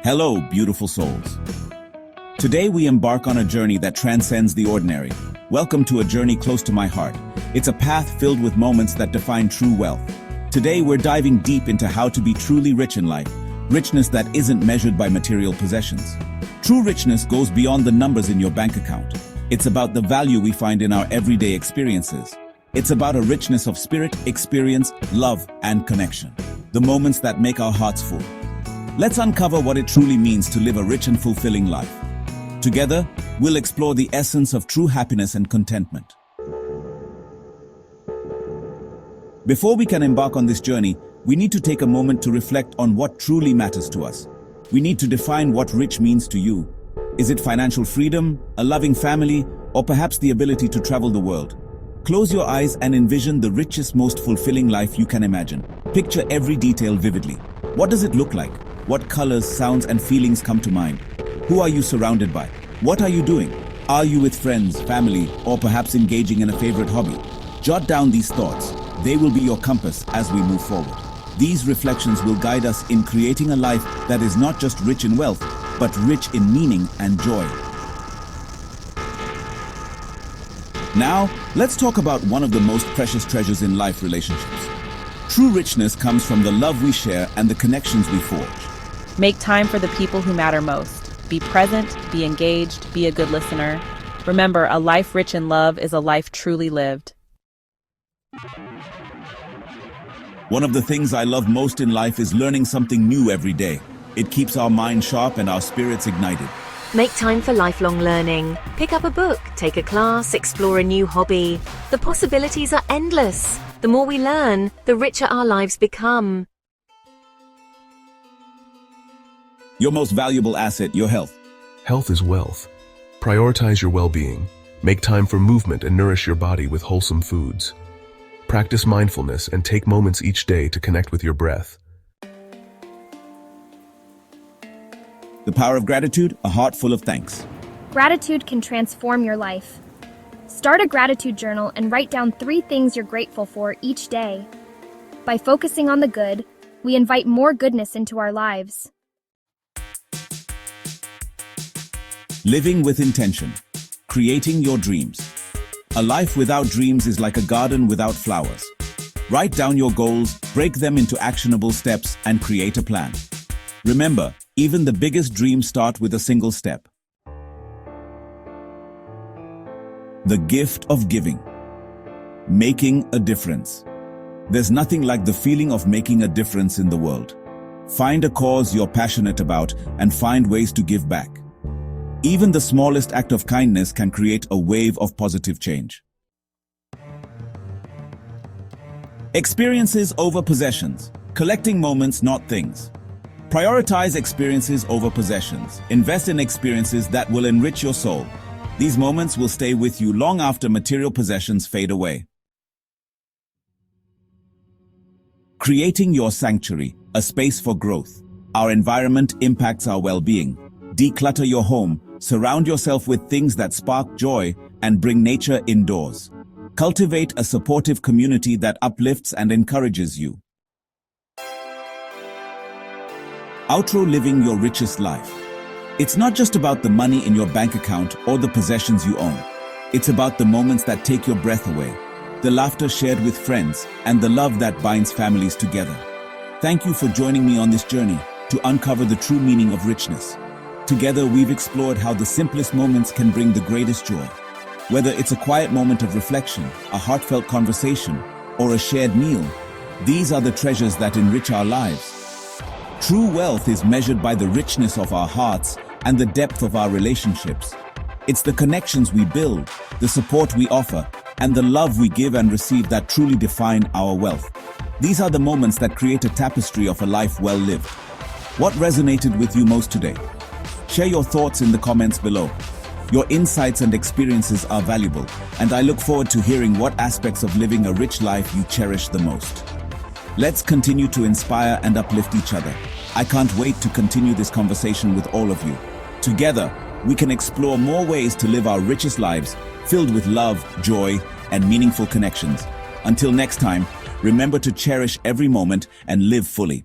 Hello, beautiful souls. Today we embark on a journey that transcends the ordinary. Welcome to a journey close to my heart. It's a path filled with moments that define true wealth. Today we're diving deep into how to be truly rich in life, richness that isn't measured by material possessions. True richness goes beyond the numbers in your bank account. It's about the value we find in our everyday experiences. It's about a richness of spirit, experience, love, and connection. The moments that make our hearts full. Let's uncover what it truly means to live a rich and fulfilling life. Together, we'll explore the essence of true happiness and contentment. Before we can embark on this journey, we need to take a moment to reflect on what truly matters to us. We need to define what rich means to you. Is it financial freedom, a loving family, or perhaps the ability to travel the world? Close your eyes and envision the richest, most fulfilling life you can imagine. Picture every detail vividly. What does it look like? What colors, sounds, and feelings come to mind? Who are you surrounded by? What are you doing? Are you with friends, family, or perhaps engaging in a favorite hobby? Jot down these thoughts. They will be your compass as we move forward. These reflections will guide us in creating a life that is not just rich in wealth, but rich in meaning and joy. Now, let's talk about one of the most precious treasures in life: relationships. True richness comes from the love we share and the connections we forge. Make time for the people who matter most. Be present, be engaged, be a good listener. Remember, a life rich in love is a life truly lived. One of the things I love most in life is learning something new every day. It keeps our mind sharp and our spirits ignited. Make time for lifelong learning. Pick up a book, take a class, explore a new hobby. The possibilities are endless. The more we learn, the richer our lives become. Your most valuable asset, your health. Health is wealth. Prioritize your well-being. Make time for movement and nourish your body with wholesome foods. Practice mindfulness and take moments each day to connect with your breath. The power of gratitude, a heart full of thanks. Gratitude can transform your life. Start a gratitude journal and write down 3 things you're grateful for each day. By focusing on the good, we invite more goodness into our lives. Living with intention. Creating your dreams. A life without dreams is like a garden without flowers. Write down your goals, break them into actionable steps, and create a plan. Remember, even the biggest dreams start with a single step. The gift of giving. Making a difference. There's nothing like the feeling of making a difference in the world. Find a cause you're passionate about and find ways to give back. Even the smallest act of kindness can create a wave of positive change. Experiences over possessions. Collecting moments, not things. Prioritize experiences over possessions. Invest in experiences that will enrich your soul. These moments will stay with you long after material possessions fade away. Creating your sanctuary, a space for growth. Our environment impacts our well-being. Declutter your home, surround yourself with things that spark joy, and bring nature indoors. Cultivate a supportive community that uplifts and encourages you. Outro: living your richest life. It's not just about the money in your bank account or the possessions you own. It's about the moments that take your breath away, the laughter shared with friends, and the love that binds families together. Thank you for joining me on this journey to uncover the true meaning of richness. Together, we've explored how the simplest moments can bring the greatest joy. Whether it's a quiet moment of reflection, a heartfelt conversation, or a shared meal, these are the treasures that enrich our lives. True wealth is measured by the richness of our hearts and the depth of our relationships. It's the connections we build, the support we offer, and the love we give and receive that truly define our wealth. These are the moments that create a tapestry of a life well lived. What resonated with you most today? Share your thoughts in the comments below. Your insights and experiences are valuable, and I look forward to hearing what aspects of living a rich life you cherish the most. Let's continue to inspire and uplift each other. I can't wait to continue this conversation with all of you. Together, we can explore more ways to live our richest lives, filled with love, joy, and meaningful connections. Until next time, remember to cherish every moment and live fully.